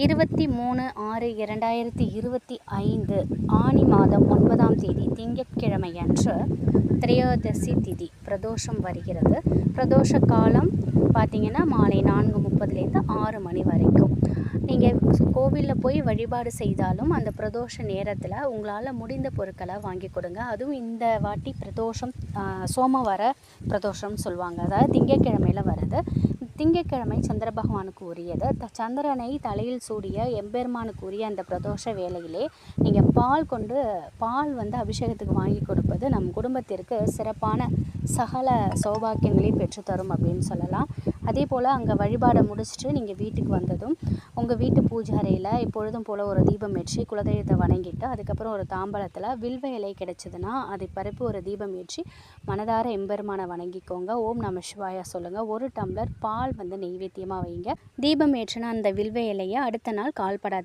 23/6/2025 ஆனி மாதம் 9ஆம் தேதி திங்கட்கிழமை அன்று திரையோதசி திதி பிரதோஷம் வருகிறது. பிரதோஷ காலம் பார்த்திங்கன்னா மாலை 4:30லேருந்து 6 மணி வரைக்கும். நீங்கள் கோவிலில் போய் வழிபாடு செய்தாலும் அந்த பிரதோஷ நேரத்தில் உங்களால் முடிந்த பொருட்களை வாங்கி கொடுங்க. அதுவும் இந்த வாட்டி பிரதோஷம் சோமவார பிரதோஷம்னு சொல்லுவாங்க, அதாவது திங்கட்கிழமையில் வருது. திங்கட்கிழமை சந்திர பகவானுக்கு உரியது. சந்திரனை தலையில் சூடிய எம்பெருமானுக்கு உரிய அந்த பிரதோஷ வேளையிலே நீங்கள் பால் அபிஷேகத்துக்கு வாங்கி கொடுப்பது நம் குடும்பத்திற்கு சிறப்பான சகல சௌபாக்கியங்களை பெற்றுத்தரும் அப்படின்னு சொல்லலாம். அதே போல் அங்கே வழிபாடை முடிச்சுட்டு நீங்கள் வீட்டுக்கு வந்ததும் உங்கள் வீட்டு பூஜை அறையில் எப்பொழுதும் போல் ஒரு தீபம் ஏற்றி குலதெய்வத்தை வணங்கிட்டு அதுக்கப்புறம் ஒரு தாம்பலத்தில் வில்வ இலை கிடைச்சதுன்னா அதை பரப்பி ஒரு தீபம் ஏற்றி மனதார எம்பெருமானை வணங்கிக்கோங்க. ஓம் நம சிவாயா சொல்லுங்கள். ஒரு டம்ளர் பால் நெய்வேத்தியமாக வைங்க. தீபம் ஏற்றினா அந்த வில்வ இலையை அடுத்த நாள் கால்படாத